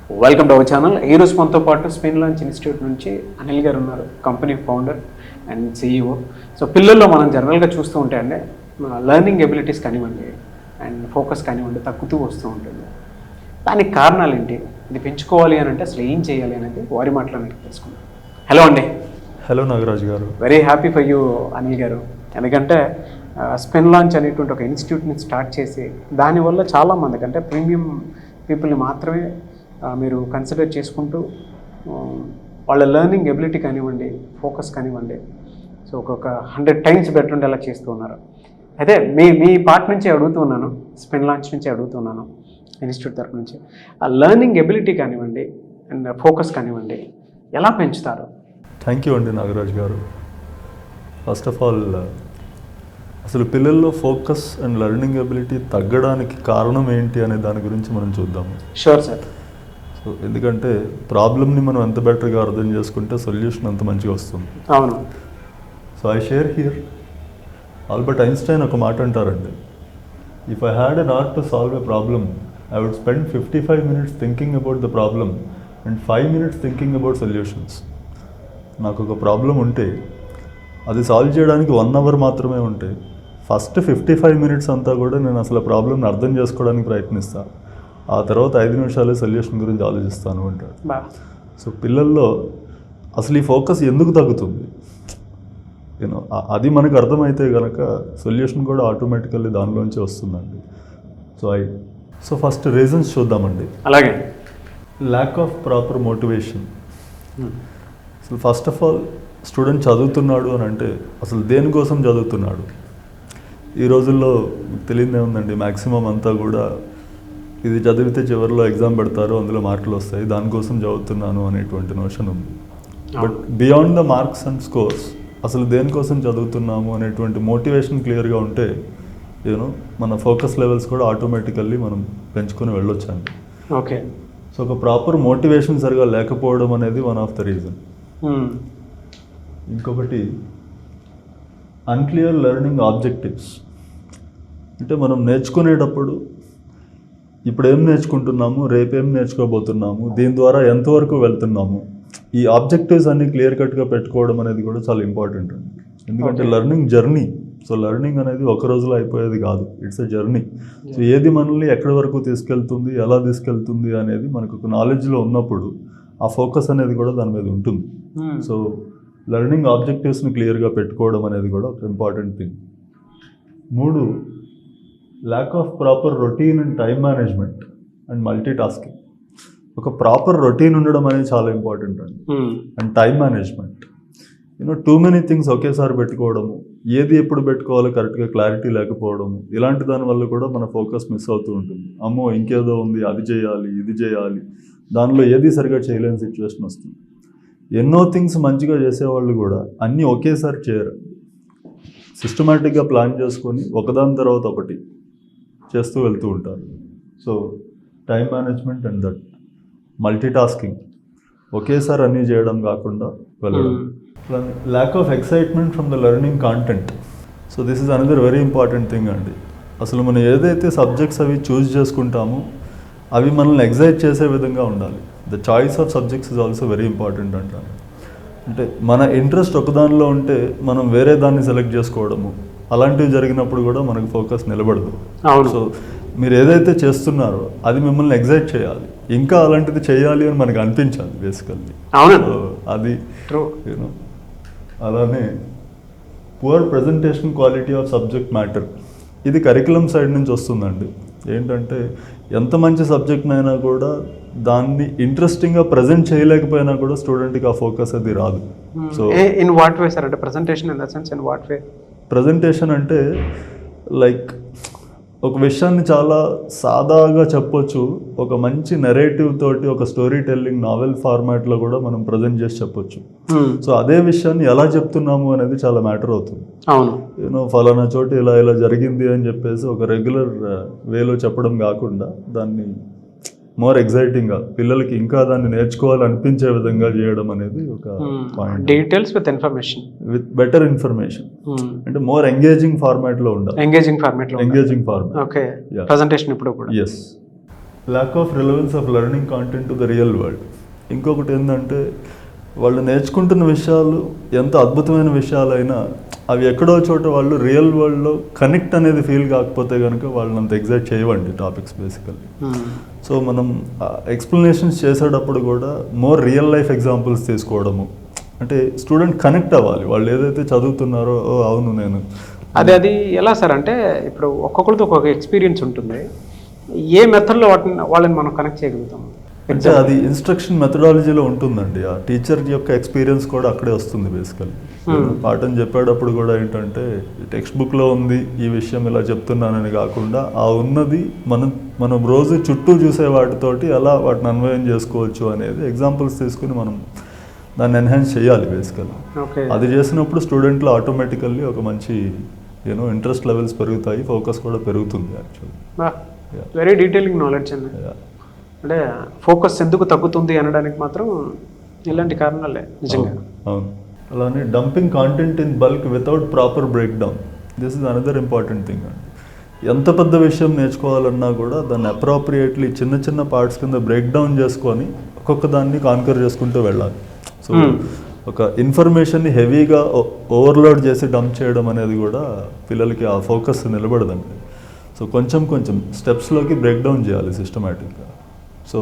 Welcome to our channel. ఈరోజు మనతో పాటు స్పిన్ లాంచ్ ఇన్స్టిట్యూట్ నుంచి అనిల్ గారు ఉన్నారు, company founder and CEO. So పిల్లల్లో మనం జనరల్గా చూస్తూ ఉంటే అంటే లెర్నింగ్ ఎబిలిటీస్ కానివ్వండి అండ్ ఫోకస్ కానివ్వండి తగ్గుతూ వస్తూ ఉంటుంది. దానికి కారణాలు ఏంటి, ఇది పెంచుకోవాలి అని అంటే అసలు ఏం చేయాలి అనేది వారి మాటలను తెలుసుకుందాం. హలో అండి. హలో నాగరాజు గారు. Very happy for you Anil గారు. ఎందుకంటే స్పిన్ లాంచ్ అనేటువంటి ఒక ఇన్స్టిట్యూట్ని స్టార్ట్ చేసి దానివల్ల చాలామందికి అంటే ప్రీమియం పీపుల్ని మాత్రమే మీరు కన్సిడర్ చేసుకుంటూ వాళ్ళ లెర్నింగ్ ఎబిలిటీ కానివ్వండి, ఫోకస్ కానివ్వండి, సో ఒక 100 times బెటర్ ఉండేలా చేస్తూ ఉన్నారు. అయితే మీ పార్ట్ నుంచి అడుగుతున్నాను, స్పిన్ లాంచ్ నుంచి అడుగుతున్నాను, ఇన్స్టిట్యూట్ తరఫు నుంచి ఆ లెర్నింగ్ ఎబిలిటీ కానివ్వండి అండ్ ఫోకస్ కానివ్వండి ఎలా పెంచుతారు? థ్యాంక్ యూ అండి నాగరాజు గారు. ఫస్ట్ ఆఫ్ ఆల్ అసలు పిల్లల్లో ఫోకస్ అండ్ లెర్నింగ్ ఎబిలిటీ తగ్గడానికి కారణం ఏంటి అనే దాని గురించి మనం చూద్దాము. Sure sir. సో ఎందుకంటే ప్రాబ్లమ్ని మనం ఎంత బెటర్గా అర్థం చేసుకుంటే సొల్యూషన్ అంత మంచిగా వస్తుంది. అవును. So I share here Albert Einstein ఒక మాట అంటారండి, if I had an hour to solve a problem I would spend 55 minutes thinking about the problem and 5 minutes thinking about solutions. నాకు ఒక ప్రాబ్లం ఉంటే అది సాల్వ్ చేయడానికి 1 hour మాత్రమే ఉంటే ఫస్ట్ 55 minutes అంతా కూడా నేను అసలు ఆ ప్రాబ్లమ్ని అర్థం చేసుకోవడానికి ప్రయత్నిస్తాను, ఆ తర్వాత 5 నిమిషాలే సొల్యూషన్ గురించి ఆలోచిస్తాను అంటాడు. సో పిల్లల్లో అసలు ఈ ఫోకస్ ఎందుకు తగ్గుతుంది, యూనో అది మనకు అర్థమైతే కనుక సొల్యూషన్ కూడా ఆటోమేటికల్లీ దానిలోంచి వస్తుందండి. సో ఫస్ట్ రీజన్స్ చూద్దామండి. అలాగే ల్యాక్ ఆఫ్ ప్రాపర్ మోటివేషన్. అసలు ఫస్ట్ ఆఫ్ ఆల్ స్టూడెంట్ చదువుతున్నాడు అని అంటే అసలు దేనికోసం చదువుతున్నాడు? ఈ రోజుల్లో తెలియదే ఉందండి, మ్యాక్సిమం అంతా కూడా ఇది చదివితే చివరిలో ఎగ్జామ్ పెడతారు, అందులో మార్కులు వస్తాయి, దానికోసం చదువుతున్నాను అనేటువంటి నోషన్ ఉంది. But beyond the marks and scores అసలు దేనికోసం చదువుతున్నాము అనేటువంటి మోటివేషన్ క్లియర్గా ఉంటే యూనో మన ఫోకస్ లెవెల్స్ కూడా ఆటోమేటికల్లీ మనం పెంచుకొని వెళ్ళొచ్చండి. ఓకే. సో ఒక ప్రాపర్ మోటివేషన్ సరిగా లేకపోవడం అనేది వన్ ఆఫ్ ద రీజన్. ఇంకొకటి అన్క్లియర్ లెర్నింగ్ ఆబ్జెక్టివ్స్. అంటే మనం నేర్చుకునేటప్పుడు ఇప్పుడు ఏం నేర్చుకుంటున్నాము, రేపేం నేర్చుకోబోతున్నాము, దీని ద్వారా ఎంతవరకు వెళ్తున్నాము, ఈ ఆబ్జెక్టివ్స్ అన్ని క్లియర్ కట్గా పెట్టుకోవడం అనేది కూడా చాలా ఇంపార్టెంట్ అండి. ఎందుకంటే లెర్నింగ్ జర్నీ. సో లెర్నింగ్ అనేది ఒక రోజులో అయిపోయేది కాదు, ఇట్స్ ఎ జర్నీ. సో ఏది మనల్ని ఎక్కడి వరకు తీసుకెళ్తుంది, ఎలా తీసుకెళ్తుంది అనేది మనకు ఒక నాలెడ్జ్లో ఉన్నప్పుడు ఆ ఫోకస్ అనేది కూడా దాని మీద ఉంటుంది. సో లెర్నింగ్ ఆబ్జెక్టివ్స్ని క్లియర్గా పెట్టుకోవడం అనేది కూడా ఒక important thing. 3, lack of proper routine and time management and multi tasking. ఒక ప్రాపర్ రొటీన్ ఉండడం అనేది చాలా ఇంపార్టెంట్ అండి. And time management. Too many things ఒకేసారి పెట్టుకోవడము, ఏది ఎప్పుడు పెట్టుకోవాలో కరెక్ట్గా క్లారిటీ లేకపోవడము, ఇలాంటి దానివల్ల కూడా మన ఫోకస్ మిస్ అవుతూ ఉంటుంది. అమ్మో ఇంకేదో ఉంది, అది చేయాలి, ఇది చేయాలి, దానిలో ఏది సరిగా చేయలేని సిచ్యువేషన్ వస్తుంది. ఎన్నో థింగ్స్ మంచిగా చేసేవాళ్ళు కూడా అన్నీ ఒకేసారి చేయరు, సిస్టమేటిక్గా ప్లాన్ చేసుకొని ఒకదాని తర్వాత ఒకటి చేస్తూ వెళ్తూ ఉంటారు. So time management and that multi tasking, ఒకేసారి అన్నీ చేయడం కాకుండా వెళ్ళడం. Lack of excitement from the learning content. So this is another very important thing అండి. అసలు మనం ఏదైతే సబ్జెక్ట్స్ అవి చూస్ చేసుకుంటామో అవి మనల్ని ఎగ్జైట్ చేసే విధంగా ఉండాలి. The choice of subjects is also very important అంటాను. అంటే మన ఇంట్రెస్ట్ ఒకదానిలో ఉంటే మనం వేరే దాన్ని సెలెక్ట్ చేసుకోవడము అలాంటివి జరిగినప్పుడు కూడా మనకు ఫోకస్ నిలబడదు. సో మీరు ఏదైతే చేస్తున్నారో అది మిమ్మల్ని ఎగ్జైట్ చేయాలి, ఇంకా అలాంటిది చేయాలి అని మనకు అనిపించాలి బేసికల్లీ. అది యూనో. అలానే poor presentation quality of subject matter. ఇది కరికులం సైడ్ నుంచి వస్తుందండి. ఏంటంటే ఎంత మంచి సబ్జెక్ట్నైనా కూడా దాన్ని ఇంట్రెస్టింగ్గా ప్రజెంట్ చేయలేకపోయినా కూడా స్టూడెంట్కి ఆ ఫోకస్ అది రాదు. So in what way sir? అంటే presentation in the sense in what way? Presentation అంటే లైక్ ఒక విషయాన్ని చాలా సాదాగా చెప్పొచ్చు, ఒక మంచి నెరేటివ్ తోటి ఒక స్టోరీ టెల్లింగ్ నావెల్ ఫార్మాట్లో కూడా మనం ప్రజెంట్ చేసి చెప్పొచ్చు. సో అదే విషయాన్ని ఎలా చెప్తున్నాము అనేది చాలా మ్యాటర్ అవుతుంది. అవును. యూనో ఫలానా చోటు ఇలా ఇలా జరిగింది అని చెప్పేసి ఒక రెగ్యులర్ వేలో చెప్పడం కాకుండా దాన్ని మోర్ ఎగ్జైటింగ్గా పిల్లలకి ఇంకా దాన్ని నేర్చుకోవాలనిపించే విధంగా చేయడం అనేది ఒక point. Details with information, with better information. అంటే మోర్ ఎంగేజింగ్ ఫార్మాట్లో ఉండాలి. Engaging format. ఓకే. ప్రెజెంటేషన్ ఇప్పుడు కూడా. Yes. Lack of relevance of learning content to the real world. ఇంకొకటి ఏంటంటే వాళ్ళు నేర్చుకుంటున్న విషయాలు ఎంత అద్భుతమైన విషయాలైనా అవి ఎక్కడో చోట వాళ్ళు రియల్ వరల్డ్లో కనెక్ట్ అనేది ఫీల్ కాకపోతే కనుక వాళ్ళని అంత ఎగ్జైట్ చేయవండి టాపిక్స్ బేసికల్లీ. సో మనం ఎక్స్ప్లెనేషన్స్ చేసేటప్పుడు కూడా మోర్ రియల్ లైఫ్ ఎగ్జాంపుల్స్ తీసుకోవడము, అంటే స్టూడెంట్ కనెక్ట్ అవ్వాలి వాళ్ళు ఏదైతే చదువుతున్నారో. అవును నేను అది ఎలా సార్ అంటే ఇప్పుడు ఒక్కొక్కరితో ఒక్కొక్క ఎక్స్పీరియన్స్ ఉంటుంది, ఏ మెథడ్లో వాళ్ళని మనం కనెక్ట్ చేయగలుగుతాం? అంటే అది ఇన్స్ట్రక్షన్ మెథడాలజీలో ఉంటుందండి. ఆ టీచర్ యొక్క ఎక్స్పీరియన్స్ కూడా అక్కడే వస్తుంది బేసికల్లీ. పాఠం చెప్పేటప్పుడు కూడా ఏంటంటే టెక్స్ట్ బుక్లో ఉంది ఈ విషయం ఇలా చెప్తున్నానని కాకుండా ఆ ఉన్నది మనం రోజు చుట్టూ చూసే వాటితోటి ఎలా వాటిని అన్వయం చేసుకోవచ్చు అనేది ఎగ్జాంపుల్స్ తీసుకుని మనం దాన్ని ఎన్హాన్స్ చేయాలి బేసికల్లీ. అది చేసినప్పుడు స్టూడెంట్లో ఆటోమేటికల్లీ ఒక మంచి ఇంట్రెస్ట్ లెవెల్స్ పెరుగుతాయి, ఫోకస్ కూడా పెరుగుతుంది యాక్చువల్లీ. వెరీ డీటెయిలింగ్ నాలెడ్జ్ అండి. అంటే ఫోకస్ ఎందుకు తగ్గుతుంది అనడానికి మాత్రం ఇలాంటి కారణాలే నిజంగా. అవును. అలానే dumping content in bulk without proper break down, this is another important thing అండి. ఎంత పెద్ద విషయం నేర్చుకోవాలన్నా కూడా దాన్ని అప్రాప్రియేట్లీ చిన్న చిన్న పార్ట్స్ కింద బ్రేక్ డౌన్ చేసుకొని ఒక్కొక్క దాన్ని కాన్కర్ చేసుకుంటూ వెళ్ళాలి. సో ఒక ఇన్ఫర్మేషన్ని హెవీగా ఓవర్లోడ్ చేసి డంప్ చేయడం అనేది కూడా పిల్లలకి ఆ ఫోకస్ నిలబడదండి. సో కొంచెం కొంచెం స్టెప్స్లోకి బ్రేక్ డౌన్ చేయాలి సిస్టమేటిక్గా. సో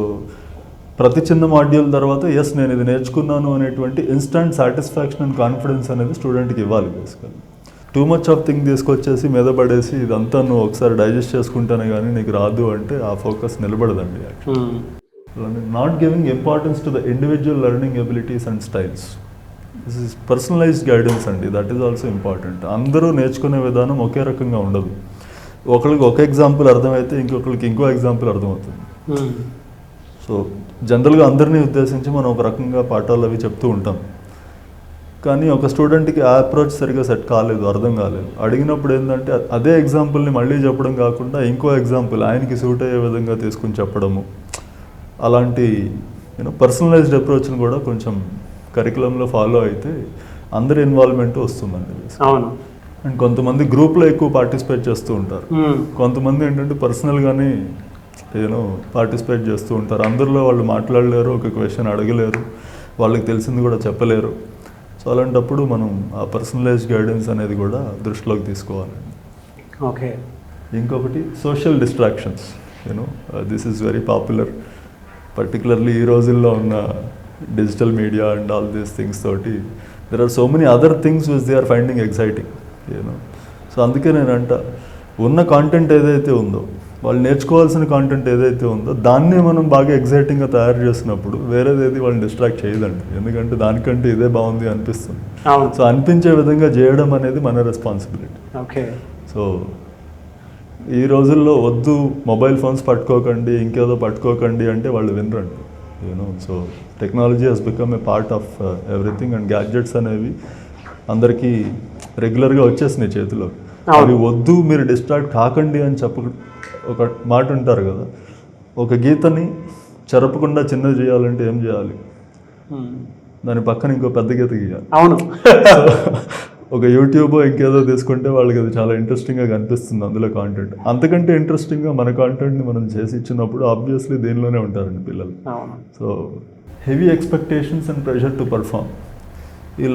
ప్రతి చిన్న మాడ్యూల్ తర్వాత నేను ఇది నేర్చుకున్నాను అనేటువంటి ఇన్స్టంట్ సాటిస్ఫాక్షన్ అండ్ కాన్ఫిడెన్స్ అనేది స్టూడెంట్కి ఇవ్వాలి basically. Too much of thing తీసుకొచ్చేసి మీద పడేసి ఇదంతా నువ్వు ఒకసారి డైజెస్ట్ చేసుకుంటానే కానీ నీకు రాదు అంటే ఆ ఫోకస్ నిలబడదండి actually. Not giving importance to the individual learning abilities and styles, this is personalized guidance అండి. That is also important. అందరూ నేర్చుకునే విధానం ఒకే రకంగా ఉండదు. ఒకరికి ఒక ఎగ్జాంపుల్ అర్థమైతే ఇంకొకరికి ఇంకో ఎగ్జాంపుల్ అర్థమవుతుంది. సో జనరల్గా అందరినీ ఉద్దేశించి మనం ఒక రకంగా పాఠాలు అవి చెప్తూ ఉంటాం, కానీ ఒక స్టూడెంట్కి ఆ అప్రోచ్ సరిగ్గా సెట్ కాలేదు, అర్థం కాలేదు. అడిగినప్పుడు ఏంటంటే అదే ఎగ్జాంపుల్ని మళ్ళీ చెప్పడం కాకుండా ఇంకో ఎగ్జాంపుల్ ఆయనకి సూట్ అయ్యే విధంగా తీసుకుని చెప్పడము, అలాంటి పర్సనలైజ్డ్ అప్రోచ్ని కూడా కొంచెం కరికులంలో ఫాలో అయితే అందరి ఇన్వాల్వ్మెంట్ వస్తుందండి. అవును. అండ్ కొంతమంది గ్రూప్లో ఎక్కువ పార్టిసిపేట్ చేస్తూ ఉంటారు, కొంతమంది ఏంటంటే పర్సనల్గానే పార్టిసిపేట్ చేస్తూ ఉంటారు. అందరిలో వాళ్ళు మాట్లాడలేరు, ఒక క్వశ్చన్ అడగలేరు, వాళ్ళకి తెలిసింది కూడా చెప్పలేరు. సో అలాంటప్పుడు మనం ఆ పర్సనలైజ్డ్ గైడెన్స్ అనేది కూడా దృష్టిలోకి తీసుకోవాలండి. ఓకే. ఇంకొకటి social distractions, this is very popular, particularly ఈ రోజుల్లో ఉన్న digital media and all these things తోటి there are so many other things which they are finding exciting. So అందుకే నేనంట ఉన్న కాంటెంట్ ఏదైతే ఉందో, వాళ్ళు నేర్చుకోవాల్సిన కాంటెంట్ ఏదైతే ఉందో దాన్నే మనం బాగా ఎగ్జైటింగ్గా తయారు చేసినప్పుడు వేరేదేది వాళ్ళని డిస్ట్రాక్ట్ చేయదండి. ఎందుకంటే దానికంటే ఇదే బాగుంది అనిపిస్తుంది. సో అనిపించే విధంగా చేయడం అనేది మన రెస్పాన్సిబిలిటీ. ఓకే. సో ఈ రోజుల్లో వద్దు మొబైల్ ఫోన్స్ పట్టుకోకండి, ఇంకేదో పట్టుకోకండి అంటే వాళ్ళు వినరండి. So technology Hess become a part of everything and gadgets అనేవి అందరికీ రెగ్యులర్గా వచ్చేసినాయి చేతిలో. అవి వద్దు మీరు డిస్ట్రాక్ట్ కాకండి అని ఒక మాట ఉంటారు కదా, ఒక గీతని చెరపకుండా చిన్నది చేయాలంటే ఏం చేయాలి, దాని పక్కన ఇంకో పెద్ద గీత గీయాలి. అవును. ఒక యూట్యూబ్ ఇంకేదో తీసుకుంటే వాళ్ళకి అది చాలా ఇంట్రెస్టింగ్గా కనిపిస్తుంది అందులో కాంటెంట్. అంతకంటే ఇంట్రెస్టింగ్గా మన కాంటెంట్ని మనం చేసి ఇచ్చినప్పుడు ఆబ్వియస్లీ దేనిలోనే ఉంటారండి పిల్లలు. So heavy expectations and pressure to perform. ఈ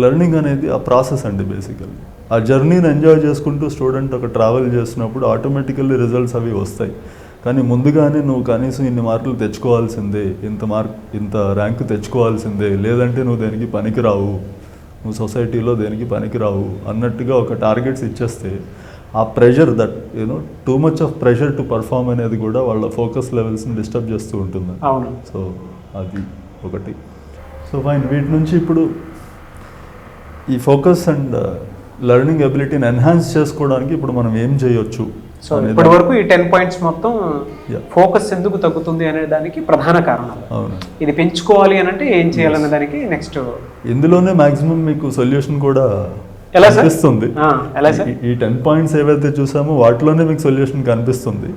లెర్నింగ్ అనేది ఆ ప్రాసెస్ అండి బేసికల్లీ. ఆ జర్నీని ఎంజాయ్ చేసుకుంటూ స్టూడెంట్ ఒక ట్రావెల్ చేసినప్పుడు ఆటోమేటికల్లీ రిజల్ట్స్ అవి వస్తాయి. కానీ ముందుగానే నువ్వు కనీసం ఇన్ని మార్కులు తెచ్చుకోవాల్సిందే, ఇంత ర్యాంకు తెచ్చుకోవాల్సిందే, లేదంటే నువ్వు దేనికి పనికిరావు, నువ్వు సొసైటీలో దేనికి పనికిరావు అన్నట్టుగా ఒక టార్గెట్స్ ఇచ్చేస్తే ఆ pressure too much of pressure to perform అనేది కూడా వాళ్ళ ఫోకస్ లెవెల్స్ని డిస్టర్బ్ చేస్తూ ఉంటుంది. అవును. సో అది ఒకటి. సో ఫైన్, వీటి నుంచి ఇప్పుడు ఈ ఫోకస్ అండ్ లెర్నింగ్ ఎబిలిటీని ఎన్హాన్స్ చేసుకోవడానికి ఇప్పుడు మనం ఏం చేయొచ్చు? సో ఇప్పటి వరకు ఈ 10 పాయింట్స్ మొత్తం ఫోకస్ ఎందుకు తగ్గుతుంది అనే దానికి ప్రధాన కారణాలు. అవును. ఇది పెంచుకోవాలి అని అంటే ఏం చేయాలనే దానికి నెక్స్ట్ ఇందులోనే మాక్సిమం మీకు సొల్యూషన్ కూడా కనిపిస్తుంది. ఈ 10 పాయింట్స్ ఏవైతే చూసామో వాటిలోనే మీకు సొల్యూషన్ కనిపిస్తుంది.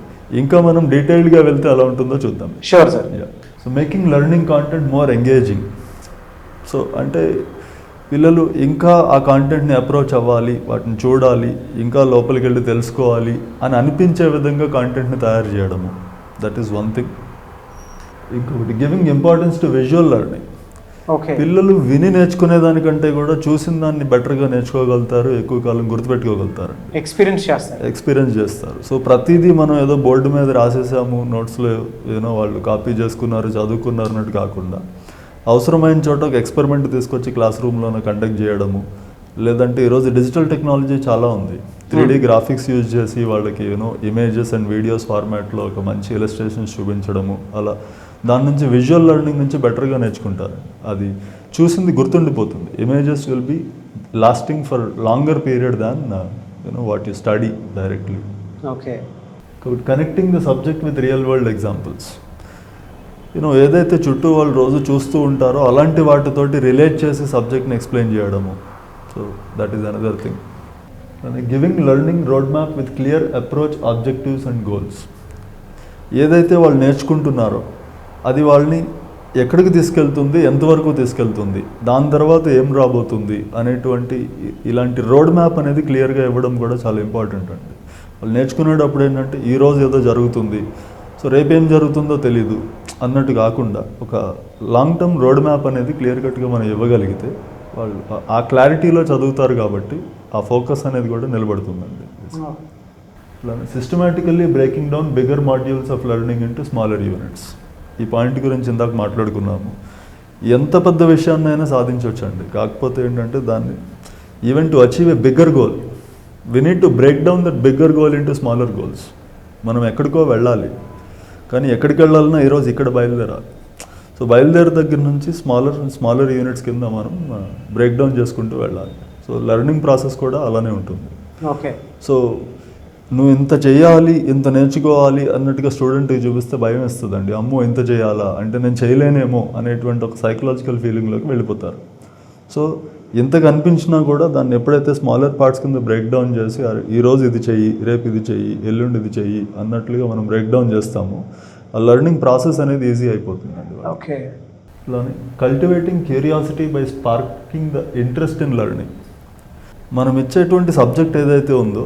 ఇంకా మనం డీటెయిల్డ్గా వెళ్తే ఎలా ఉంటుందో చూద్దాం. Sure sir. So making learning content more engaging. So అంటే పిల్లలు ఇంకా ఆ కాంటెంట్ని అప్రోచ్ అవ్వాలి, వాటిని చూడాలి, ఇంకా లోపలికి వెళ్ళి తెలుసుకోవాలి అని అనిపించే విధంగా కాంటెంట్ని తయారు చేయడము, దట్ ఈస్ వన్ థింగ్. ఇంకొకటి giving importance to visual learning. Okay. పిల్లలు విని నేర్చుకునే దానికంటే కూడా చూసిన దాన్ని బెటర్గా నేర్చుకోగలుగుతారు, ఎక్కువ కాలం గుర్తుపెట్టుకోగలుగుతారు, ఎక్స్పీరియన్స్ చేస్తారు. సో ప్రతిదీ మనం ఏదో బోర్డు మీద రాసేసాము, నోట్స్లో వాళ్ళు కాపీ చేసుకున్నారు, చదువుకున్నారు అన్నట్టు కాకుండా అవసరమైన చోట ఒక ఎక్స్పెరిమెంట్ తీసుకొచ్చి క్లాస్ రూమ్లోనే కండక్ట్ చేయడము, లేదంటే ఈరోజు డిజిటల్ టెక్నాలజీ చాలా ఉంది, 3D గ్రాఫిక్స్ యూజ్ చేసి వాళ్ళకి ఇమేజెస్ అండ్ వీడియోస్ ఫార్మాట్లో ఒక మంచి ఇలస్ట్రేషన్స్ చూపించడము, అలా దాని నుంచి విజువల్ లెర్నింగ్ నుంచి బెటర్గా నేర్చుకుంటారు. అది చూసింది గుర్తుండిపోతుంది. Images will be lasting for longer period than what you study directly. Okay. Connecting the subject with real world examples. ఏదైతే చుట్టూ వాళ్ళు రోజు చూస్తూ ఉంటారో అలాంటి వాటితోటి రిలేట్ చేసి సబ్జెక్ట్ని ఎక్స్ప్లెయిన్ చేయడము. So that is another thing. Giving learning road map with clear approach, objectives and goals. ఏదైతే వాళ్ళు నేర్చుకుంటున్నారో అది వాళ్ళని ఎక్కడికి తీసుకెళ్తుంది, ఎంతవరకు తీసుకెళ్తుంది, దాని తర్వాత ఏం రాబోతుంది అనేటువంటి ఇలాంటి రోడ్ మ్యాప్ అనేది క్లియర్గా ఇవ్వడం కూడా చాలా ఇంపార్టెంట్ అండి. వాళ్ళు నేర్చుకునేటప్పుడు ఏంటంటే ఈరోజు ఏదో జరుగుతుంది, సో రేపేం జరుగుతుందో తెలీదు అన్నట్టు కాకుండా ఒక లాంగ్ టర్మ్ రోడ్ మ్యాప్ అనేది క్లియర్ కట్గా మనం ఇవ్వగలిగితే వాళ్ళు ఆ క్లారిటీలో చదువుతారు, కాబట్టి ఆ ఫోకస్ అనేది కూడా నిలబడుతుందండి. Systematically breaking down bigger modules of learning into smaller units. ఈ పాయింట్ గురించి ఇందాక మాట్లాడుకున్నాము. ఎంత పెద్ద విషయాన్నైనా సాధించవచ్చండి, కాకపోతే ఏంటంటే దాన్ని even to achieve a bigger goal we need to break down that bigger goal into smaller goals. మనం ఎక్కడికో వెళ్ళాలి, కానీ ఎక్కడికి వెళ్ళాలన్నా ఈరోజు ఇక్కడ బయలుదేరాలి. సో బయలుదేరే దగ్గర నుంచి స్మాలర్ యూనిట్స్ కింద మనం బ్రేక్ డౌన్ చేసుకుంటూ వెళ్ళాలి. సో లెర్నింగ్ ప్రాసెస్ కూడా అలానే ఉంటుంది. ఓకే. సో నువ్వు ఇంత చేయాలి, ఇంత నేర్చుకోవాలి అన్నట్టుగా స్టూడెంట్కి చూపిస్తే భయం వేస్తుందండి. అమ్మో ఇంత చేయాలా అంటే నేను చేయలేనేమో అనేటువంటి ఒక సైకలాజికల్ ఫీలింగ్లోకి వెళ్ళిపోతారు. సో ఇంత కనిపించినా కూడా దాన్ని ఎప్పుడైతే స్మాలర్ పార్ట్స్ కింద బ్రేక్ డౌన్ చేసి ఈరోజు ఇది చెయ్యి, రేపు ఇది చెయ్యి, ఎల్లుండి ఇది చెయ్యి అన్నట్లుగా మనం బ్రేక్ డౌన్ చేస్తాము, ఆ లెర్నింగ్ ప్రాసెస్ అనేది ఈజీ అయిపోతుందండి. ఓకే. అలానే cultivating curiosity by sparking the interest in learning. మనం ఇచ్చేటువంటి సబ్జెక్ట్ ఏదైతే ఉందో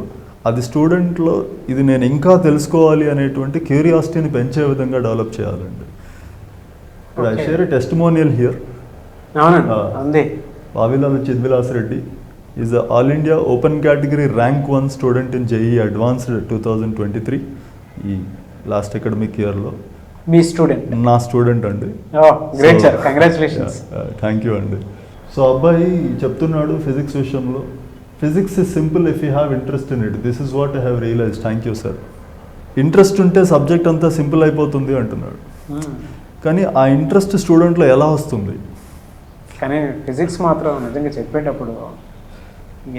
అది స్టూడెంట్లో ఇది నేను ఇంకా తెలుసుకోవాలి అనేటువంటి క్యూరియాసిటీని పెంచే విధంగా డెవలప్ చేయాలండి. ఇప్పుడు I share a testimonial here. Vavilala Chidvilas Reddy is all India open category rank 1 student in JEE advanced 2023. ఈ లాస్ట్ అకాడమిక్ ఇయర్లో మీ స్టూడెంట్? నా స్టూడెంట్ అండి. Great sir, congratulations. Thank you అండి. సో అబ్బాయి చెప్తున్నాడు ఫిజిక్స్ విషయంలో, physics is simple if you have interest in it. This is what I have realize. Thank you sir. Interest ఉంటే సబ్జెక్ట్ అంతా సింపుల్ అయిపోతుంది అంటున్నాడు. కానీ ఆ ఇంట్రెస్ట్ స్టూడెంట్లో ఎలా వస్తుంది? కానీ ఫిజిక్స్ మాత్రం నిజంగా చెప్పేటప్పుడు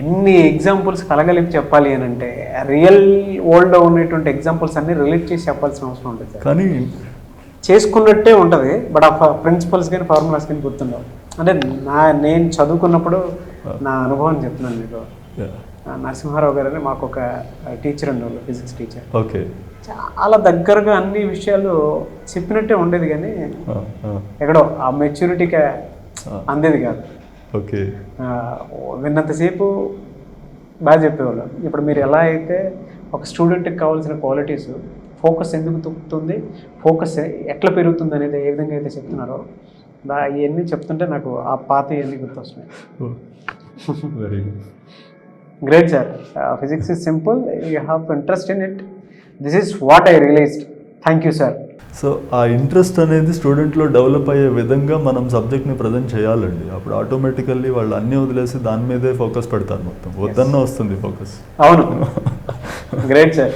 ఎన్ని ఎగ్జాంపుల్స్ కలగలిపి చెప్పాలి అని అంటే రియల్ వరల్డ్లో ఉన్నటువంటి ఎగ్జాంపుల్స్ అన్ని రిలేట్ చేసి చెప్పాల్సిన అవసరం ఉంటుంది. కానీ చేసుకున్నట్టే ఉంటుంది, బట్ ఆ ప్రిన్సిపల్స్ కానీ ఫార్ములాస్ కానీ గుర్తుండవు. అంటే నేను చదువుకున్నప్పుడు నా అనుభవం చెప్తున్నాను మీకు. నరసింహారావు గారు అని మాకు ఒక టీచర్ ఉండేవాళ్ళు, ఫిజిక్స్ టీచర్. ఓకే. చాలా దగ్గరగా అన్ని విషయాలు చెప్పినట్టే ఉండేది, కానీ ఎక్కడో ఆ మెచ్యూరిటీకి అందేది కాదు. ఓకే. విన్నంతసేపు బాగా చెప్పేవాళ్ళు. ఇప్పుడు మీరు ఎలా అయితే ఒక స్టూడెంట్కి కావాల్సిన క్వాలిటీస్, ఫోకస్ ఎందుకు తగ్గుతుంది, ఫోకస్ ఎట్లా పెరుగుతుంది అనేది ఏ విధంగా అయితే చెప్తున్నారో ఇవన్నీ చెప్తుంటే నాకు ఆ పాత ఇవన్నీ గుర్తొస్తున్నాయి. Very good. Great sir. Physics is simple, you have interest in it. This is what I realized. Thank you sir. So ఆ ఇంట్రెస్ట్ అనేది స్టూడెంట్లో డెవలప్ అయ్యే విధంగా మనం సబ్జెక్ట్ని ప్రజెంట్ చేయాలండి. అప్పుడు ఆటోమేటికల్లీ వాళ్ళు అన్నీ వదిలేసి దాని మీదే ఫోకస్ పెడతారు. మొత్తం వద్దన్న వస్తుంది ఫోకస్. అవును. Great sir.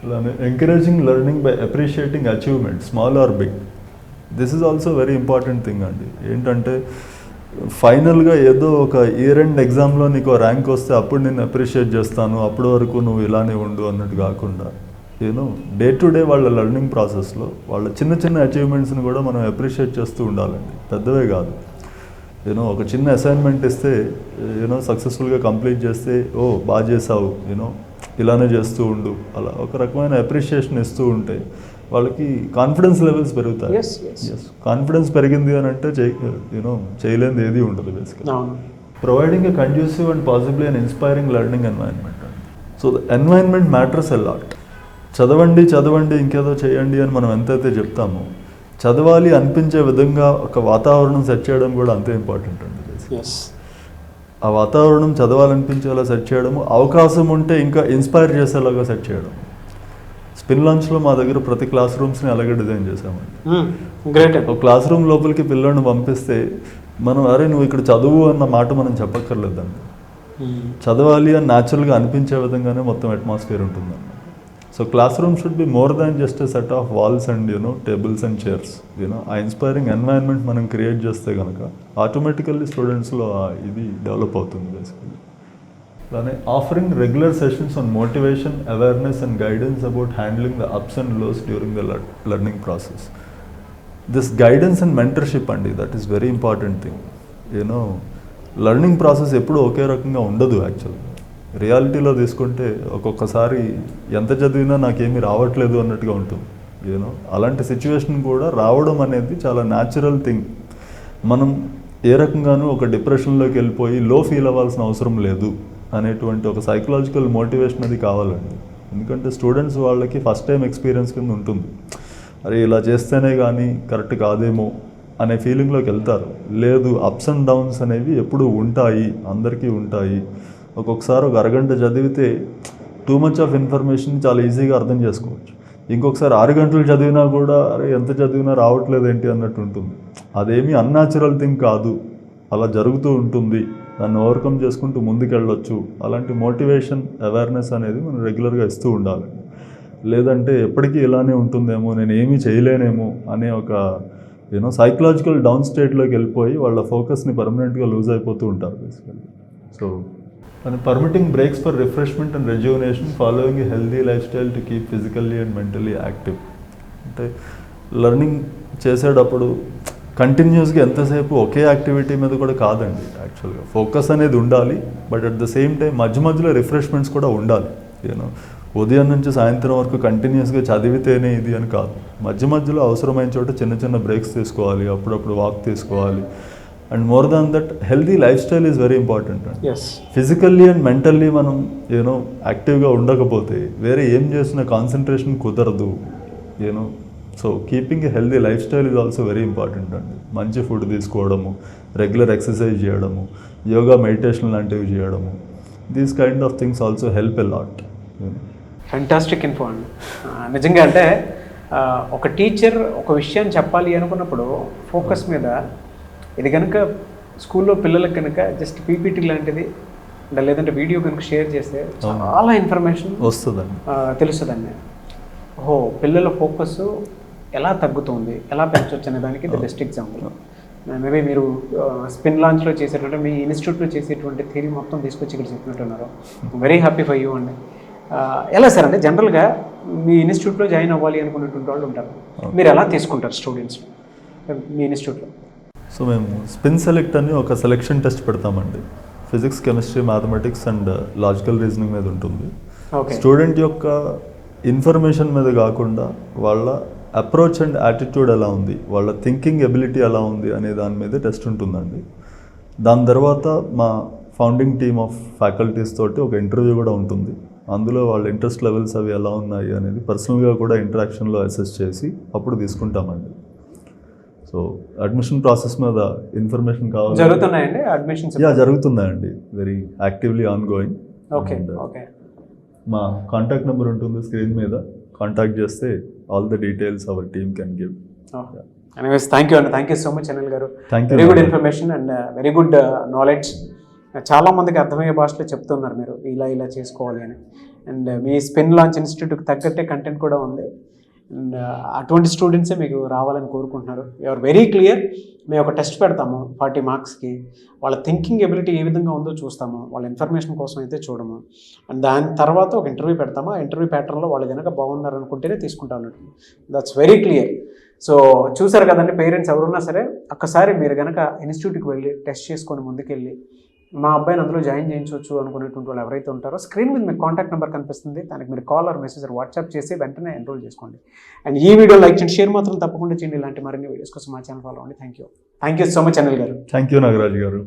అలానే encouraging learning by appreciating achievement, small or big. This is also very important thing అండి. ఏంటంటే ఫైనల్గా ఏదో ఒక ఇయర్ ఎండ్ ఎగ్జామ్లో నీకు ర్యాంక్ వస్తే అప్పుడు నేను అప్రిషియేట్ చేస్తాను, అప్పటి వరకు నువ్వు ఇలానే ఉండు అన్నట్టు కాకుండా డే టు డే వాళ్ళ లెర్నింగ్ ప్రాసెస్లో వాళ్ళ చిన్న చిన్న అచీవ్మెంట్స్ని కూడా మనం అప్రిషియేట్ చేస్తూ ఉండాలండి. పెద్దవే కాదు. ఒక చిన్న అసైన్మెంట్ ఇస్తే సక్సెస్ఫుల్గా కంప్లీట్ చేస్తే ఓ బాగా చేసావు, ఇలానే చేస్తూ ఉండు, అలా ఒక రకమైన అప్రిషియేషన్ ఇస్తూ ఉంటే వాళ్ళకి కాన్ఫిడెన్స్ లెవెల్స్ పెరుగుతాయి. కాన్ఫిడెన్స్ పెరిగింది అని అంటే చేయలేనిది ఏది ఉండదు బేసిక్గా. Providing a conducive and possibly an inspiring learning environment. So the environment matters a lot. చదవండి ఇంకేదో చేయండి అని మనం ఎంతైతే చెప్తామో, చదవాలి అనిపించే విధంగా ఒక వాతావరణం సెట్ చేయడం కూడా అంతే ఇంపార్టెంట్ అండి. ఆ వాతావరణం చదవాలనిపించేలా సెట్ చేయడము, అవకాశం ఉంటే ఇంకా ఇన్స్పైర్ చేసేలాగా సెట్ చేయడం. స్పిన్ లాంచ్లో మా దగ్గర ప్రతి క్లాస్ రూమ్స్ని అలాగే డిజైన్ చేసామండి. గ్రేట్. ఒక క్లాస్ రూమ్ లోపలికి పిల్లల్ని పంపిస్తే మనం అరే నువ్వు ఇక్కడ చదువు అన్న మాట మనం చెప్పక్కర్లేదండి. చదవాలి అని న్యాచురల్గా అనిపించే విధంగానే మొత్తం అట్మాస్ఫియర్ ఉంటుందండి. So classroom should be more than just a set of walls and tables and chairs. ఆ ఇన్స్పైరింగ్ ఎన్వైరన్మెంట్ మనం క్రియేట్ చేస్తే కనుక ఆటోమేటికల్లీ స్టూడెంట్స్లో ఇది డెవలప్ అవుతుంది బేసికలీ. అలానే offering regular sessions on motivation, awareness and guidance about handling the ups and lows during the learning process. This guidance and mentorship అండి, that is very important thing. Learning process ఎప్పుడూ ఒకే రకంగా ఉండదు యాక్చువల్గా. రియాలిటీలో తీసుకుంటే ఒక్కొక్కసారి ఎంత చదివినా నాకేమీ రావట్లేదు అన్నట్టుగా ఉంటుంది. అలాంటి సిచ్యువేషన్ కూడా రావడం అనేది చాలా న్యాచురల్ థింగ్. మనం ఏ రకంగానూ ఒక డిప్రెషన్లోకి వెళ్ళిపోయి లో ఫీల్ అవ్వాల్సిన అవసరం లేదు అనేటువంటి ఒక సైకలాజికల్ మోటివేషన్ అది కావాలండి. ఎందుకంటే స్టూడెంట్స్ వాళ్ళకి ఫస్ట్ టైం ఎక్స్పీరియన్స్ కింద ఉంటుంది. అరే ఇలా చేస్తేనే కానీ కరెక్ట్ కాదేమో అనే ఫీలింగ్లోకి వెళ్తారు. లేదు, అప్స్ అండ్ డౌన్స్ అనేవి ఎప్పుడూ ఉంటాయి, అందరికీ ఉంటాయి. ఒక్కొక్కసారి ఒక అరగంట చదివితే టూ మచ్ ఆఫ్ ఇన్ఫర్మేషన్ చాలా ఈజీగా అర్థం చేసుకోవచ్చు. ఇంకొకసారి 6 గంటలు చదివినా కూడా అరే ఎంత చదివినా రావట్లేదు ఏంటి అన్నట్టు ఉంటుంది. అదేమీ అన్యాచురల్ థింగ్ కాదు, అలా జరుగుతూ ఉంటుంది. దాన్ని ఓవర్కమ్ చేసుకుంటూ ముందుకెళ్ళొచ్చు. అలాంటి మోటివేషన్, అవేర్నెస్ అనేది మనం రెగ్యులర్గా ఇస్తూ ఉండాలి. లేదంటే ఎప్పటికీ ఇలానే ఉంటుందేమో, నేను ఏమీ చేయలేనేమో అనే ఒక సైకలాజికల్ డౌన్ స్టేట్లోకి వెళ్ళిపోయి వాళ్ళ ఫోకస్ని పర్మనెంట్గా లూజ్ అయిపోతూ ఉంటారు basically. So and permitting breaks for refreshment and rejuvenation, following a healthy lifestyle to keep physically and mentally active. అంటే లెర్నింగ్ చేసేటప్పుడు కంటిన్యూస్గా ఎంతసేపు ఒకే యాక్టివిటీ మీద కూడా కాదండి. యాక్చువల్గా ఫోకస్ అనేది ఉండాలి, but at the same time మధ్యలో రిఫ్రెష్మెంట్స్ కూడా ఉండాలి. ఉదయం నుంచి సాయంత్రం వరకు కంటిన్యూస్గా చదివితేనే ఇది అని కాదు. మధ్యలో అవసరమైన చోట చిన్న బ్రేక్స్ తీసుకోవాలి, అప్పుడప్పుడు వాక్ తీసుకోవాలి. And more than that healthy life style is very important అండి. ఫిజికల్లీ అండ్ మెంటల్లీ మనం యాక్టివ్గా ఉండకపోతే వేరే ఏం చేసినా కాన్సన్ట్రేషన్ కుదరదు. So keeping a healthy life style is also very important అండి. మంచి ఫుడ్ తీసుకోవడము, రెగ్యులర్ ఎక్సర్సైజ్ చేయడము, యోగా, మెడిటేషన్ లాంటివి చేయడము, these kind of things also help a lot. Fantastic info అండి. నిజంగా అంటే ఒక టీచర్ ఒక విషయాన్ని చెప్పాలి అనుకున్నప్పుడు ఫోకస్ మీద, ఇది కనుక స్కూల్లో పిల్లలకు కనుక జస్ట్ పీపీటీ లాంటిది లేదంటే వీడియో కనుక షేర్ చేస్తే చాలా ఇన్ఫర్మేషన్ వస్తుందండి, తెలుస్తుందండి. ఓహో, పిల్లల ఫోకస్ ఎలా తగ్గుతుంది, ఎలా పెంచవచ్చు అనే దానికి ది బెస్ట్ ఎగ్జాంపుల్. మేబీ మీరు స్పిన్ లాంచ్లో చేసేటువంటి, మీ ఇన్స్టిట్యూట్లో చేసేటువంటి థియరీ మొత్తం తీసుకొచ్చి ఇక్కడ చెప్పినట్టున్నారు. వెరీ హ్యాపీ ఫర్ యూ అండి. ఎలా సార్ అంటే జనరల్గా మీ ఇన్స్టిట్యూట్లో జాయిన్ అవ్వాలి అనుకునేటువంటి వాళ్ళు ఉంటారు, మీరు ఎలా తీసుకుంటారు స్టూడెంట్స్ మీ ఇన్స్టిట్యూట్లో? సో మేము స్పిన్ సెలెక్ట్ అని ఒక సెలెక్షన్ టెస్ట్ పెడతామండి. Physics, chemistry, mathematics and logical reasoning మీద ఉంటుంది. స్టూడెంట్ యొక్క ఇన్ఫర్మేషన్ మీద కాకుండా వాళ్ళ అప్రోచ్ అండ్ యాటిట్యూడ్ ఎలా ఉంది, వాళ్ళ థింకింగ్ ఎబిలిటీ ఎలా ఉంది అనే దాని మీద టెస్ట్ ఉంటుందండి. దాని తర్వాత మా ఫౌండింగ్ టీమ్ ఆఫ్ ఫ్యాకల్టీస్ తోటి ఒక ఇంటర్వ్యూ కూడా ఉంటుంది. అందులో వాళ్ళ ఇంట్రెస్ట్ లెవెల్స్ అవి ఎలా ఉన్నాయి అనేది పర్సనల్గా కూడా ఇంటరాక్షన్లో అసెస్ చేసి అప్పుడు తీసుకుంటామండి. సో అడ్మిషన్ ప్రాసెస్ మీద ఇన్ఫర్మేషన్ కావాలి. జరుగుతున్నాయండి అడ్మిషన్స్? జరుగుతున్నాయండి, వెరీ యాక్టివ్లీ ఆన్ గోయింగ్. మా కాంటాక్ట్ నెంబర్ ఉంటుంది స్క్రీన్ మీద, కాంటాక్ట్ చేస్తే all the details our team can give. Anyways thank you అండి, thank you so much Anil garu. Very good information and very good knowledge. చాలామందికి అర్థమయ్యే భాషలో చెప్తున్నారు మీరు ఇలా చేసుకోవాలి అని. అండ్ మీ స్పిన్ లాంచ్ ఇన్స్టిట్యూట్కి తగ్గట్టే కంటెంట్ కూడా ఉంది. అండ్ అటువంటి స్టూడెంట్సే మీకు రావాలని కోరుకుంటున్నారు. You're very clear. మేము ఒక టెస్ట్ పెడతాము 40 మార్క్స్కి. వాళ్ళ థింకింగ్ ఎబిలిటీ ఏ విధంగా ఉందో చూస్తాము, వాళ్ళ ఇన్ఫర్మేషన్ కోసం అయితే చూడము. అండ్ దాని తర్వాత ఒక ఇంటర్వ్యూ పెడతాము. ఆ ఇంటర్వ్యూ ప్యాటర్న్లో వాళ్ళు కనుక బాగున్నారు అనుకుంటేనే తీసుకుంటాం అన్నట్టు. That's very clear. సో చూసారు కదండి, పేరెంట్స్ ఎవరున్నా సరే ఒక్కసారి మీరు కనుక ఇన్స్టిట్యూట్కి వెళ్ళి టెస్ట్ చేసుకొని ముందుకెళ్ళి మా అబ్బాయిని అందులో జాయిన్ చేయించవచ్చు అనుకునేటువంటి వాళ్ళు ఎవరైతే ఉంటారో స్క్రీన్ మీద మీకు కాంటాక్ట్ నెంబర్ కనిపిస్తుంది, దానికి మీరు call or message or WhatsApp చేసి వెంటనే ఎన్రోల్ చేసుకోండి. అండ్ ఈ వీడియో లైక్ చేయండి, షేర్ మాత్రం తప్పకుండా చేయండి. ఇలాంటి మరిన్ని వీడియోస్ కోసం మా ఛానల్ ఫాలో అవ్వండి. Thank you so much Anil garu. Thank you Nagaraj గారు.